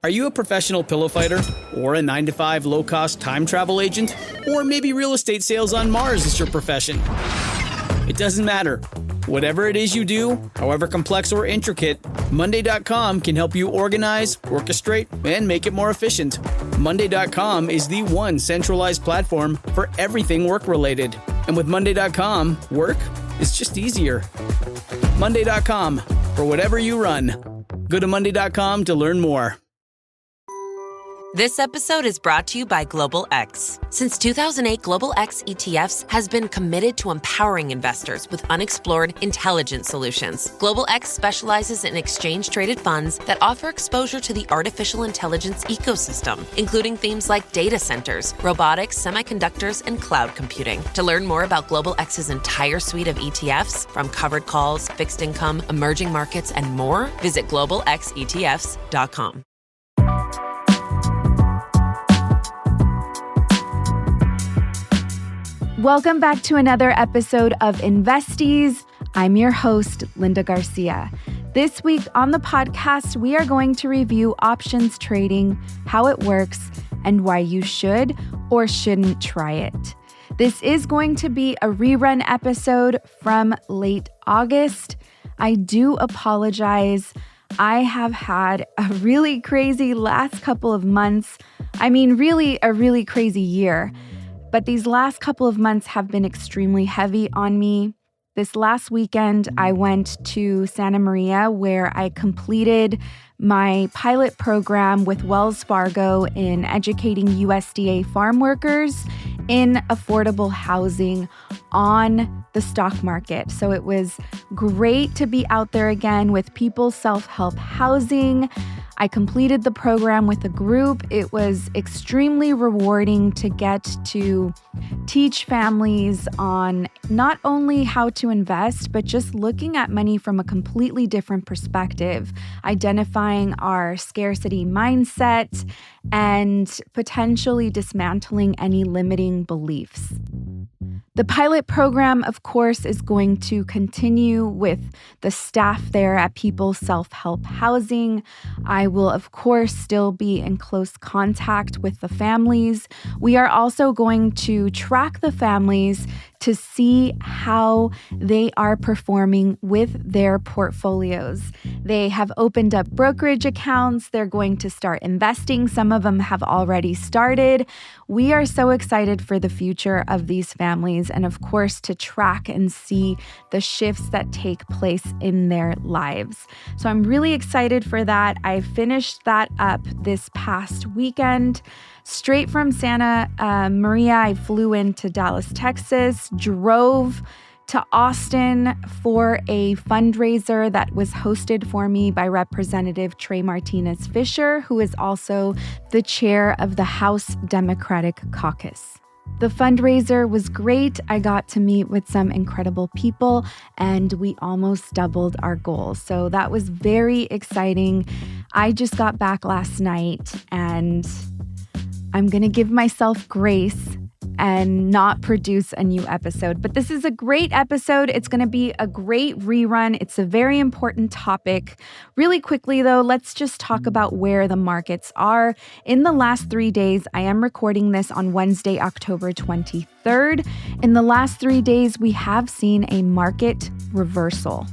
Are you a professional pillow fighter? Or a 9-to-5 low-cost time travel agent? Or maybe real estate sales on Mars is your profession? It doesn't matter. Whatever it is you do, however complex or intricate, Monday.com can help you organize, orchestrate, and make it more efficient. Monday.com is the one centralized platform for everything work-related. And with Monday.com, work is just easier. Monday.com, for whatever you run. Go to Monday.com to learn more. This episode is brought to you by Global X. Since 2008, Global X ETFs has been committed to empowering investors with unexplored, intelligent solutions. Global X specializes in exchange-traded funds that offer exposure to the artificial intelligence ecosystem, including themes like data centers, robotics, semiconductors, and cloud computing. To learn more about Global X's entire suite of ETFs, from covered calls, fixed income, emerging markets, and more, visit globalxetfs.com. Welcome back to another episode of Investies. I'm your host, Linda Garcia. This week on the podcast, we are going to review options trading, how it works, and why you should or shouldn't try it. This is going to be a rerun episode from late August. I do apologize. I have had a really crazy last couple of months. Really a really crazy year. But these last couple of months have been extremely heavy on me. This last weekend, I went to Santa Maria, where I completed my pilot program with Wells Fargo in educating USDA farm workers in affordable housing on the stock market. So it was great to be out there again with People's Self-Help Housing. I completed the program with a group. It was extremely rewarding to get to teach families on not only how to invest, but just looking at money from a completely different perspective, identifying our scarcity mindset and potentially dismantling any limiting beliefs. The pilot program, of course, is going to continue with the staff there at People's Self-Help Housing. I will, of course, still be in close contact with the families. We are also going to track the families to see how they are performing with their portfolios. They have opened up brokerage accounts. They're going to start investing. Some of them have already started. We are so excited for the future of these families and, of course, to track and see the shifts that take place in their lives. So I'm really excited for that. I finished that up this past weekend. Straight from Santa Maria, I flew into Dallas, Texas, drove to Austin for a fundraiser that was hosted for me by Representative Trey Martinez Fisher, who is also the chair of the House Democratic Caucus. The fundraiser was great. I got to meet with some incredible people, and we almost doubled our goal. So that was very exciting. I just got back last night, and I'm going to give myself grace and not produce a new episode. But this is a great episode. It's going to be a great rerun. It's a very important topic. Really quickly, though, let's just talk about where the markets are. In the last 3 days, I am recording this on Wednesday, October 23rd. In the last 3 days, we have seen a market reversal.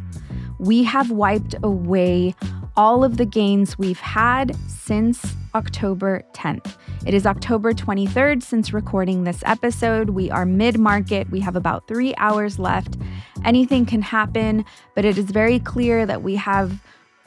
We have wiped away all of the gains we've had since October 10th. It is October 23rd since recording this episode. We are mid-market. We have about 3 hours left. Anything can happen, but it is very clear that we have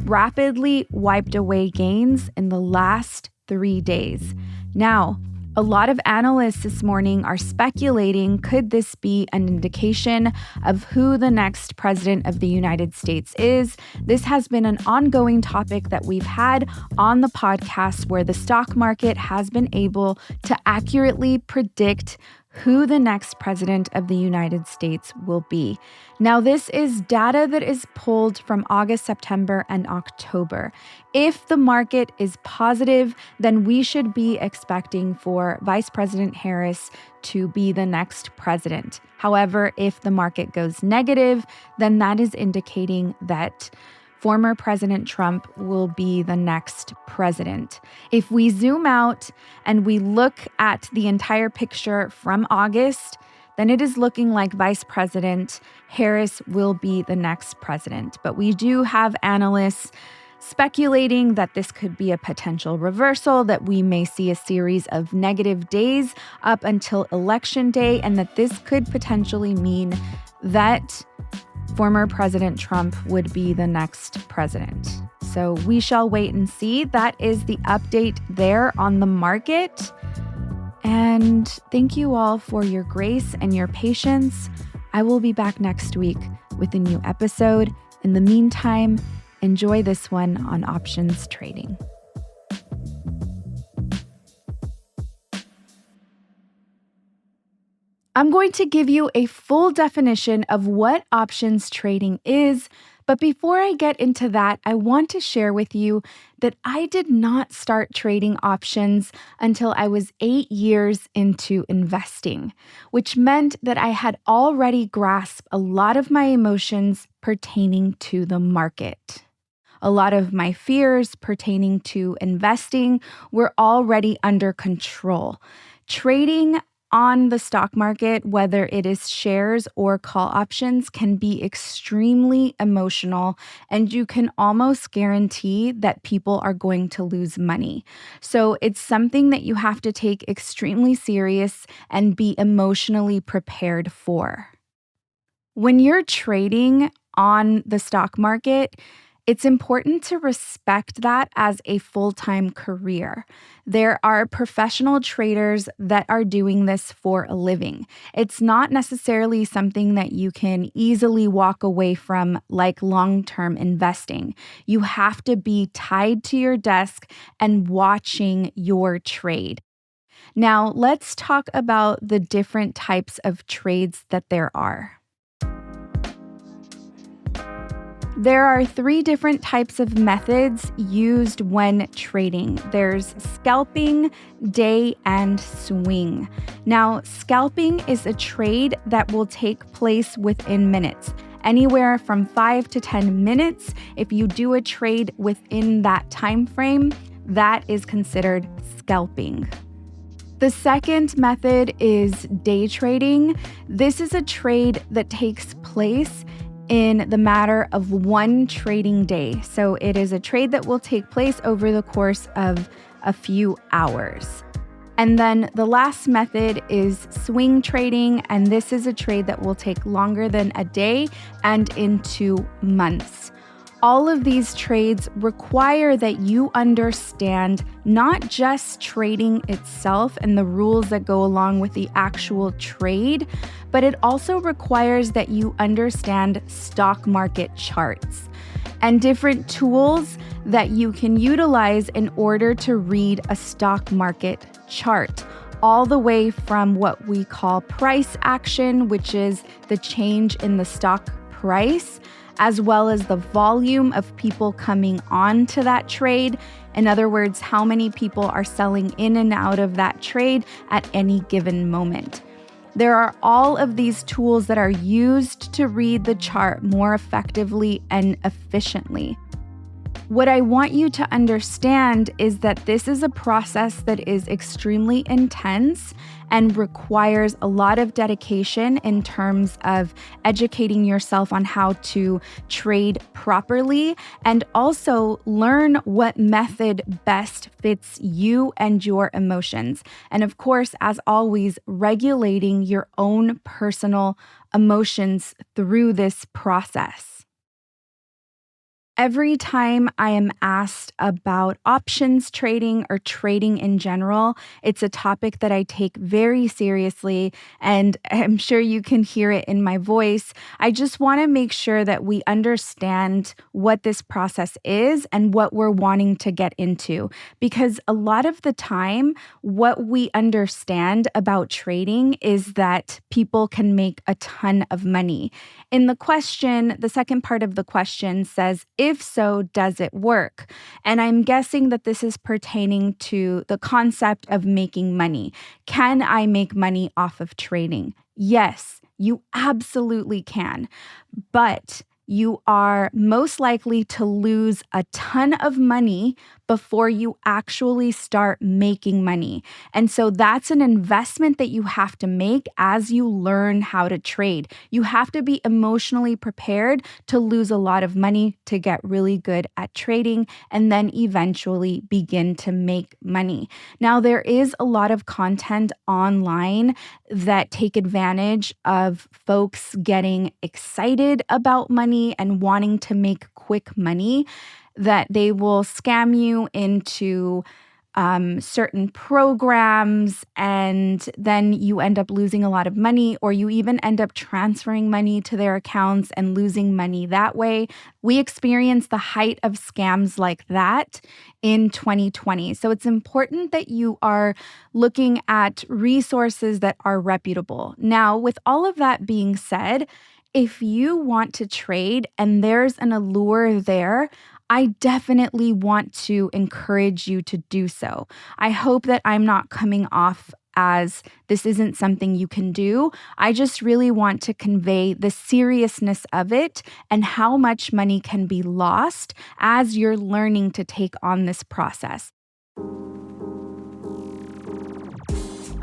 rapidly wiped away gains in the last 3 days. Now, a lot of analysts this morning are speculating, could this be an indication of who the next president of the United States is? This has been an ongoing topic that we've had on the podcast, where the stock market has been able to accurately predict who the next president of the United States will be. Now, this is data that is pulled from August, September, and October. If the market is positive, then we should be expecting for Vice President Harris to be the next president. However, if the market goes negative, then that is indicating that former President Trump will be the next president. If we zoom out and we look at the entire picture from August, then it is looking like Vice President Harris will be the next president. But we do have analysts speculating that this could be a potential reversal, that we may see a series of negative days up until Election Day, and that this could potentially mean that former President Trump would be the next president. So we shall wait and see. That is the update there on the market. And thank you all for your grace and your patience. I will be back next week with a new episode. In the meantime, enjoy this one on options trading. I'm going to give you a full definition of what options trading is, but before I get into that, I want to share with you that I did not start trading options until I was 8 years into investing, which meant that I had already grasped a lot of my emotions pertaining to the market. A lot of my fears pertaining to investing were already under control. Trading on the stock market, whether it is shares or call options, can be extremely emotional, and you can almost guarantee that people are going to lose money. So it's something that you have to take extremely serious and be emotionally prepared for. When you're trading on the stock market, it's important to respect that as a full-time career. There are professional traders that are doing this for a living. It's not necessarily something that you can easily walk away from like long-term investing. You have to be tied to your desk and watching your trade. Now, let's talk about the different types of trades that there are. There are 3 different types of methods used when trading. There's scalping, day, and swing. Now, scalping is a trade that will take place within minutes, anywhere from 5 to 10 minutes. If you do a trade within that time frame, that is considered scalping. The second method is day trading. This is a trade that takes place in the matter of one trading day. So it is a trade that will take place over the course of a few hours. And then the last method is swing trading, and this is a trade that will take longer than a day and into months. All of these trades require that you understand not just trading itself and the rules that go along with the actual trade, but it also requires that you understand stock market charts and different tools that you can utilize in order to read a stock market chart, all the way from what we call price action, which is the change in the stock price, as well as the volume of people coming on to that trade. In other words, how many people are selling in and out of that trade at any given moment. There are all of these tools that are used to read the chart more effectively and efficiently. What I want you to understand is that this is a process that is extremely intense and requires a lot of dedication in terms of educating yourself on how to trade properly and also learn what method best fits you and your emotions. And of course, as always, regulating your own personal emotions through this process. Every time I am asked about options trading or trading in general, it's a topic that I take very seriously, and I'm sure you can hear it in my voice. I just want to make sure that we understand what this process is and what we're wanting to get into, because a lot of the time, what we understand about trading is that people can make a ton of money. In the question, the second part of the question says, if so, does it work? And I'm guessing that this is pertaining to the concept of making money. Can I make money off of trading? Yes, you absolutely can. But you are most likely to lose a ton of money before you actually start making money. And so that's an investment that you have to make as you learn how to trade. You have to be emotionally prepared to lose a lot of money to get really good at trading and then eventually begin to make money. Now, there is a lot of content online that take advantage of folks getting excited about money and wanting to make quick money, that they will scam you into certain programs, and then you end up losing a lot of money, or you even end up transferring money to their accounts and losing money that way. We experienced the height of scams like that in 2020. So it's important that you are looking at resources that are reputable. Now, with all of that being said, if you want to trade and there's an allure there, I definitely want to encourage you to do so. I hope that I'm not coming off as this isn't something you can do. I just really want to convey the seriousness of it and how much money can be lost as you're learning to take on this process.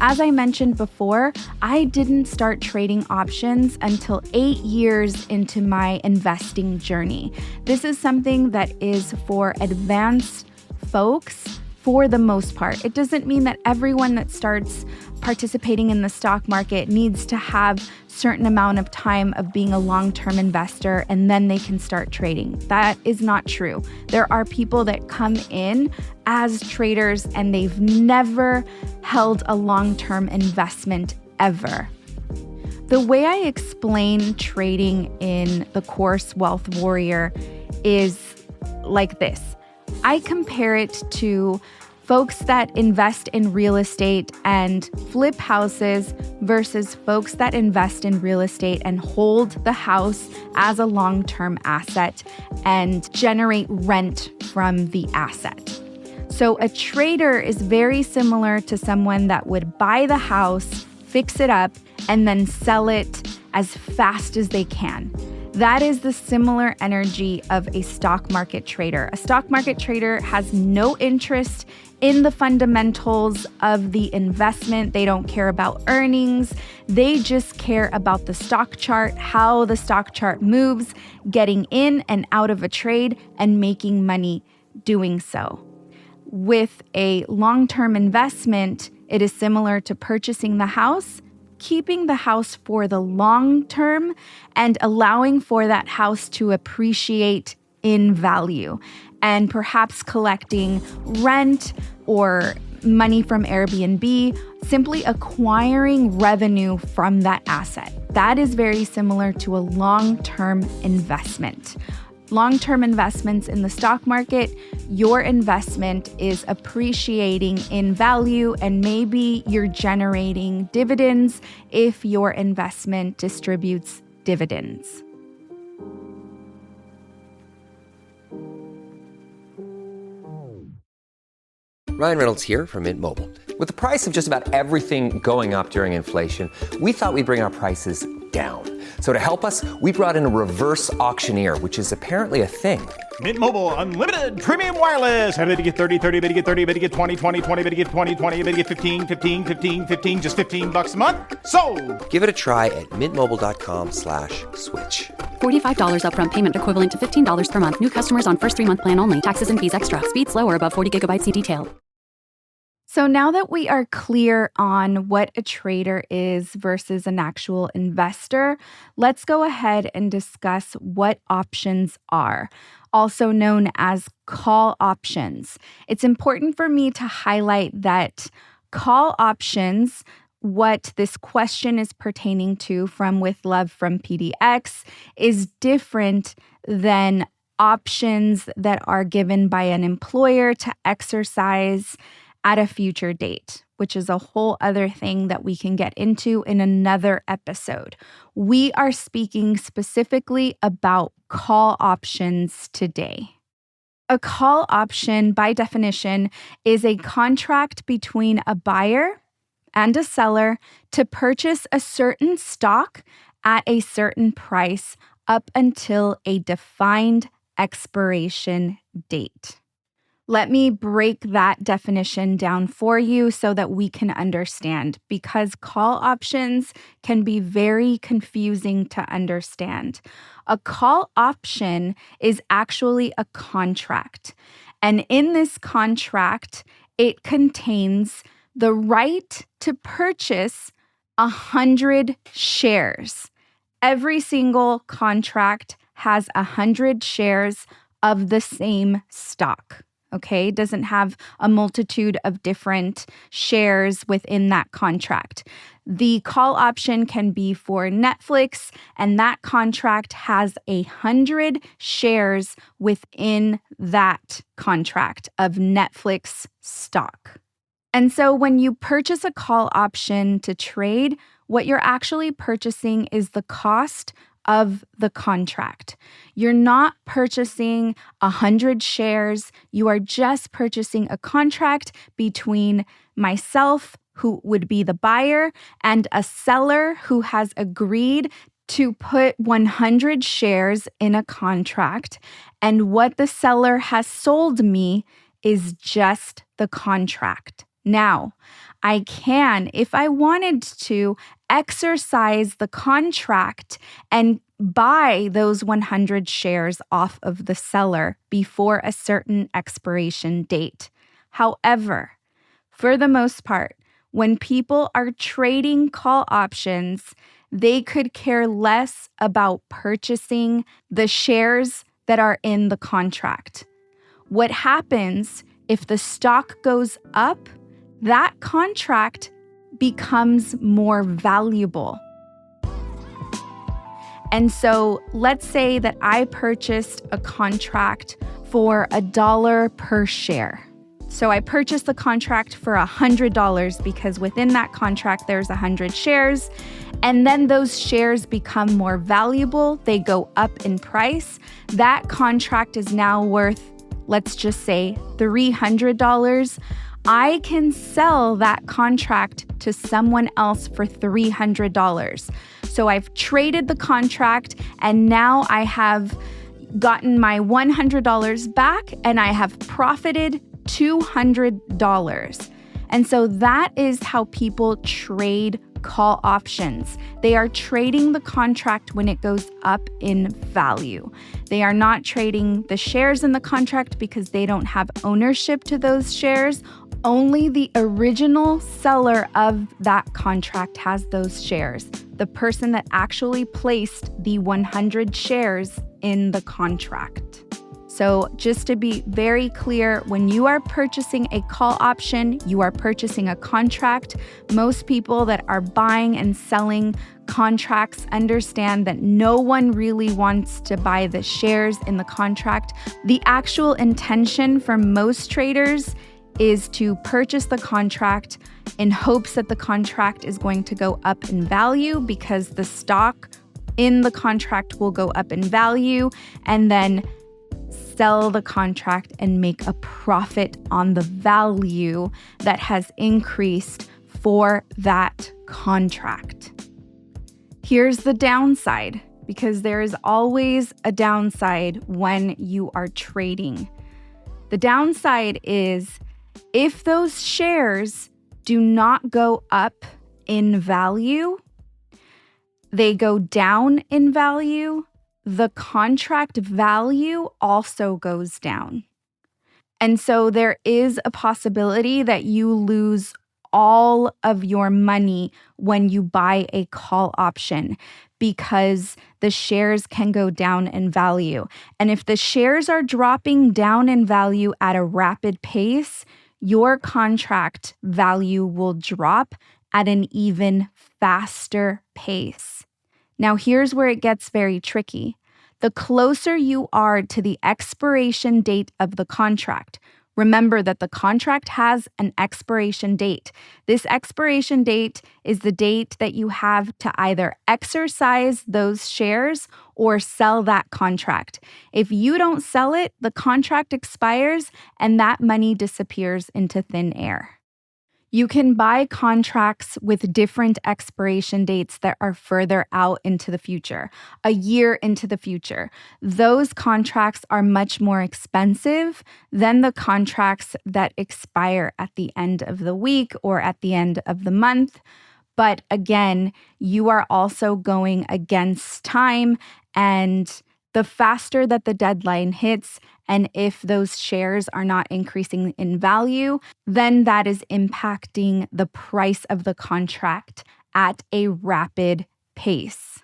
As I mentioned before, I didn't start trading options until 8 years into my investing journey. This is something that is for advanced folks for the most part. It doesn't mean that everyone that starts participating in the stock market needs to have a certain amount of time of being a long-term investor and then they can start trading. That is not true. There are people that come in as traders and they've never held a long-term investment ever. The way I explain trading in the course Wealth Warrior is like this. I compare it to folks that invest in real estate and flip houses versus folks that invest in real estate and hold the house as a long-term asset and generate rent from the asset. So a trader is very similar to someone that would buy the house, fix it up, and then sell it as fast as they can. That is the similar energy of a stock market trader. A stock market trader has no interest in the fundamentals of the investment. They don't care about earnings. They just care about the stock chart, how the stock chart moves, getting in and out of a trade, and making money doing so. With a long-term investment, it is similar to purchasing the house, keeping the house for the long term, and allowing for that house to appreciate in value, and perhaps collecting rent or money from Airbnb, simply acquiring revenue from that asset. That is very similar to a long-term investment. Long-term investments in the stock market, your investment is appreciating in value, and maybe you're generating dividends if your investment distributes dividends. Ryan Reynolds here from Mint Mobile. With the price of just about everything going up during inflation, we thought we'd bring our prices down. So to help us, we brought in a reverse auctioneer, which is apparently a thing. Mint Mobile Unlimited Premium Wireless. How to get 30, 30, bit to get 30, bit to get 20, 20, 20, bit to get 20, 20, bit to get 15, 15, 15, 15, just $15 a month? Sold! Give it a try at mintmobile.com/switch. $45 upfront payment equivalent to $15 per month. New customers on first 3-month plan only. Taxes and fees extra. Speed slower above 40 gigabytes. See detail. So now that we are clear on what a trader is versus an actual investor, let's go ahead and discuss what options are, also known as call options. It's important for me to highlight that call options, what this question is pertaining to from With Love from PDX, is different than options that are given by an employer to exercise at a future date, which is a whole other thing that we can get into in another episode. We are speaking specifically about call options today. A call option, by definition, is a contract between a buyer and a seller to purchase a certain stock at a certain price up until a defined expiration date. Let me break that definition down for you so that we can understand, because call options can be very confusing to understand. A call option is actually a contract. And in this contract, it contains the right to purchase 100 shares. Every single contract has 100 shares of the same stock. Okay, doesn't have a multitude of different shares within that contract. The call option can be for Netflix, and that contract has 100 shares within that contract of Netflix stock. And so when you purchase a call option to trade, what you're actually purchasing is the cost of the contract. You're not purchasing 100 shares. You are just purchasing a contract between myself, who would be the buyer, and a seller who has agreed to put 100 shares in a contract. And what the seller has sold me is just the contract. Now, I can, if I wanted to, exercise the contract and buy those 100 shares off of the seller before a certain expiration date. However, for the most part, when people are trading call options, they could care less about purchasing the shares that are in the contract. What happens if the stock goes up? That contract becomes more valuable. And so let's say that I purchased a contract for $1 per share. So I purchased the contract for $100 because within that contract, there's 100 shares. And then those shares become more valuable. They go up in price. That contract is now worth, let's just say, $300. I can sell that contract to someone else for $300. So I've traded the contract, and now I have gotten my $100 back, and I have profited $200. And so that is how people trade call options. They are trading the contract when it goes up in value. They are not trading the shares in the contract because they don't have ownership to those shares. Only the original seller of that contract has those shares, the person that actually placed the 100 shares in the contract. So just to be very clear, when you are purchasing a call option, you are purchasing a contract. Most people that are buying and selling contracts understand that no one really wants to buy the shares in the contract. The actual intention for most traders is to purchase the contract in hopes that the contract is going to go up in value because the stock in the contract will go up in value, and then sell the contract and make a profit on the value that has increased for that contract. Here's the downside, because there is always a downside when you are trading. The downside is if those shares do not go up in value, they go down in value, the contract value also goes down. And so there is a possibility that you lose all of your money when you buy a call option because the shares can go down in value. And if the shares are dropping down in value at a rapid pace, your contract value will drop at an even faster pace. Now, here's where it gets very tricky. The closer you are to the expiration date of the contract, remember that the contract has an expiration date. This expiration date is the date that you have to either exercise those shares or sell that contract. If you don't sell it, the contract expires and that money disappears into thin air. You can buy contracts with different expiration dates that are further out into the future, a year into the future. Those contracts are much more expensive than the contracts that expire at the end of the week or at the end of the month. But again, you are also going against time, and the faster that the deadline hits, and if those shares are not increasing in value, then that is impacting the price of the contract at a rapid pace.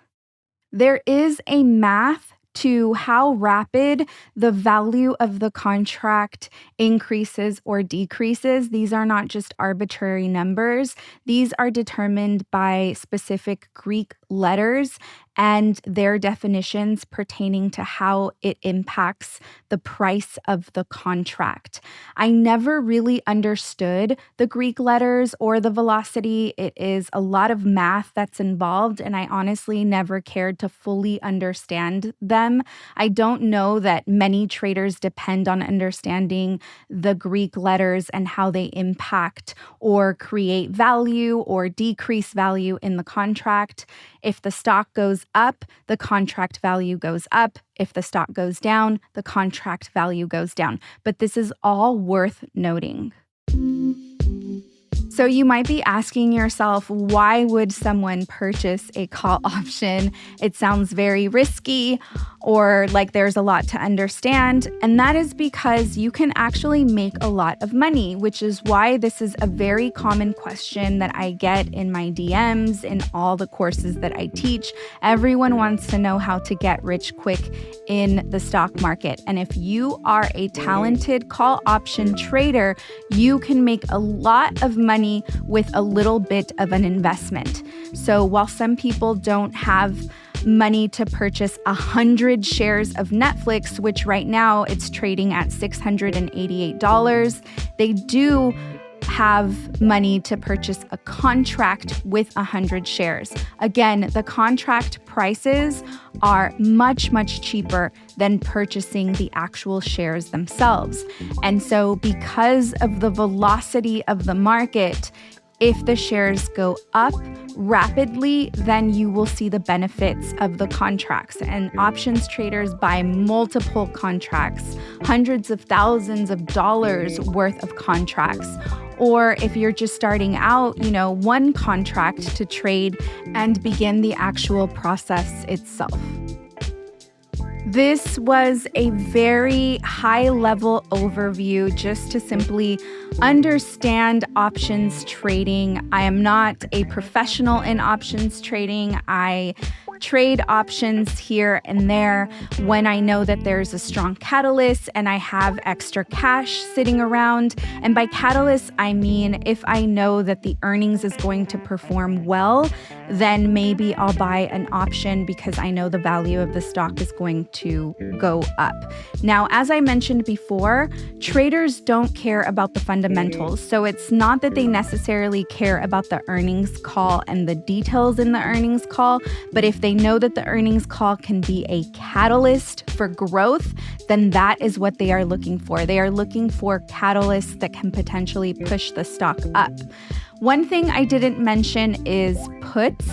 There is a math to how rapid the value of the contract increases or decreases. These are not just arbitrary numbers. These are determined by specific Greek letters and their definitions pertaining to how it impacts the price of the contract. I never really understood the Greek letters or the velocity. It is a lot of math that's involved, and I honestly never cared to fully understand them. I don't know that many traders depend on understanding the Greek letters and how they impact or create value or decrease value in the contract. If the stock goes up, the contract value goes up. If the stock goes down, the contract value goes down. But this is all worth noting. So you might be asking yourself, why would someone purchase a call option? It sounds very risky or like there's a lot to understand. And that is because you can actually make a lot of money, which is why this is a very common question that I get in my DMs, in all the courses that I teach. Everyone wants to know how to get rich quick in the stock market. And if you are a talented call option trader, you can make a lot of money with a little bit of an investment. So while some people don't have money to purchase 100 shares of Netflix, which right now it's trading at $688, they do have money to purchase a contract with 100 shares. Again, the contract prices are much, much cheaper than purchasing the actual shares themselves. And so because of the velocity of the market, if the shares go up rapidly, then you will see the benefits of the contracts. And options traders buy multiple contracts, hundreds of thousands of dollars worth of contracts. Or if you're just starting out, one contract to trade and begin the actual process itself. This was a very high-level overview just to simply understand options trading. I am not a professional in options trading. I trade options here and there when I know that there's a strong catalyst and I have extra cash sitting around. And by catalyst, I mean if I know that the earnings is going to perform well, then maybe I'll buy an option because I know the value of the stock is going to go up. Now, as I mentioned before, traders don't care about the fundamentals. So it's not that they necessarily care about the earnings call and the details in the earnings call, but if they know that the earnings call can be a catalyst for growth, then that is what they are looking for. They are looking for catalysts that can potentially push the stock up. One thing I didn't mention is puts,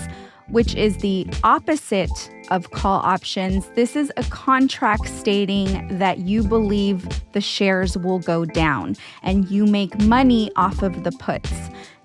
which is the opposite of call options. This is a contract stating that you believe the shares will go down and you make money off of the puts.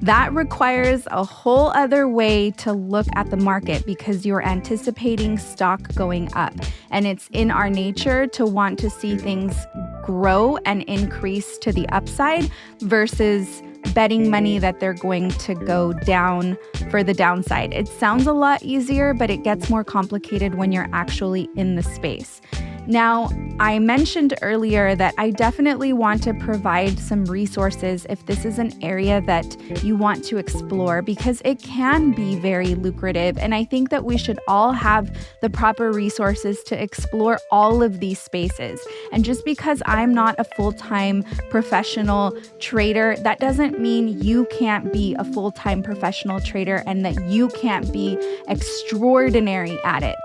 That requires a whole other way to look at the market because you're anticipating stock going up. And it's in our nature to want to see things grow and increase to the upside versus betting money that they're going to go down for the downside. It sounds a lot easier, but it gets more complicated when you're actually in the space. Now, I mentioned earlier that I definitely want to provide some resources if this is an area that you want to explore because it can be very lucrative. And I think that we should all have the proper resources to explore all of these spaces. And just because I'm not a full-time professional trader, that doesn't mean you can't be a full-time professional trader and that you can't be extraordinary at it.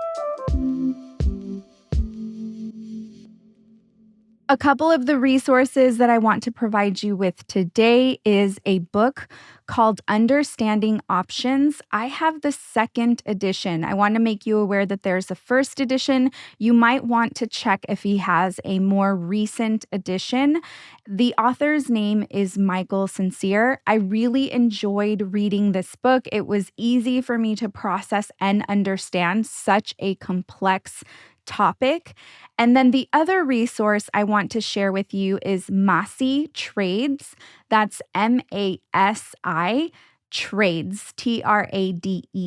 A couple of the resources that I want to provide you with today is a book called Understanding Options. I have the second edition. I want to make you aware that there's a first edition. You might want to check if he has a more recent edition. The author's name is Michael Sincere. I really enjoyed reading this book. It was easy for me to process and understand such a complex topic. And then the other resource I want to share with you is Masi Trades. That's MASI Trades, TRADES.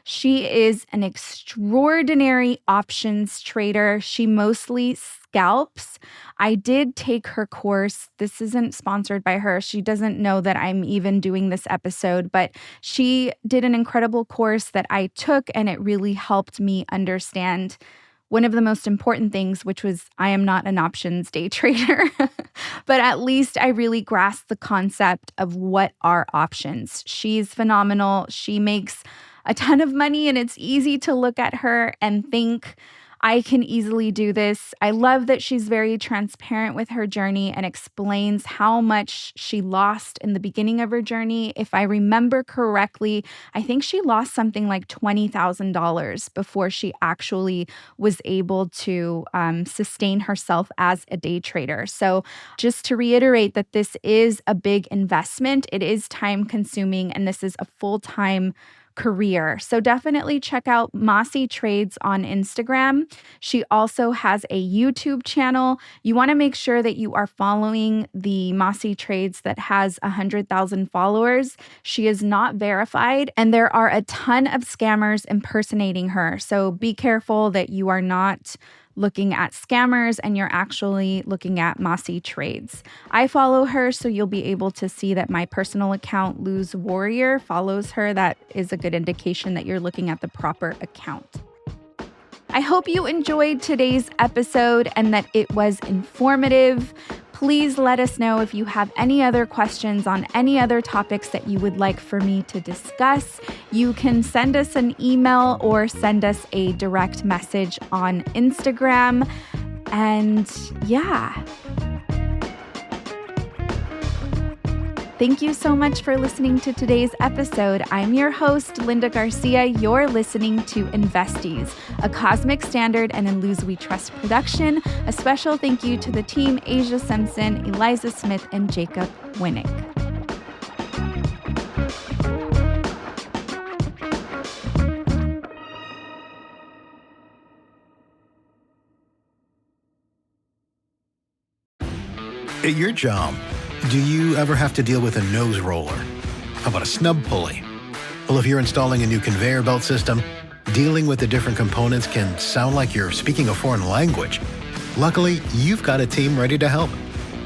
She is an extraordinary options trader. She mostly scalps. I did take her course. This isn't sponsored by her. She doesn't know that I'm even doing this episode, but she did an incredible course that I took, and it really helped me understand one of the most important things, which was I am not an options day trader, but at least I really grasped the concept of what are options. She's phenomenal. She makes a ton of money, and it's easy to look at her and think, I can easily do this. I love that she's very transparent with her journey and explains how much she lost in the beginning of her journey. If I remember correctly, I think she lost something like $20,000 before she actually was able to sustain herself as a day trader. So just to reiterate that this is a big investment, it is time consuming, and this is a full-time career. So definitely check out Masi Trades on Instagram. She also has a YouTube channel. You want to make sure that you are following the Masi Trades that has 100,000 followers. She is not verified, and there are a ton of scammers impersonating her. So be careful that you are not looking at scammers and you're actually looking at Masi Trades. I follow her, so you'll be able to see that my personal account, Luz Warrior, follows her. That is a good indication that you're looking at the proper account. I hope you enjoyed today's episode and that it was informative. Please let us know if you have any other questions on any other topics that you would like for me to discuss. You can send us an email or send us a direct message on Instagram. And yeah. Thank you so much for listening to today's episode. I'm your host, Linda Garcia. You're listening to Investies, a Cosmic Standard and In Luz We Trust production. A special thank you to the team, Asia Simpson, Eliza Smith, and Jacob Winnick. At your job, do you ever have to deal with a nose roller? How about a snub pulley? Well, if you're installing a new conveyor belt system, dealing with the different components can sound like you're speaking a foreign language. Luckily, you've got a team ready to help.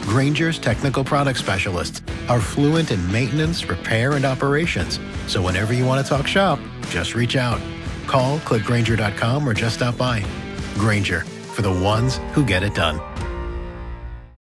Grainger's technical product specialists are fluent in maintenance, repair, and operations. So whenever you want to talk shop, just reach out. Call, click Grainger.com, or just stop by. Grainger, for the ones who get it done.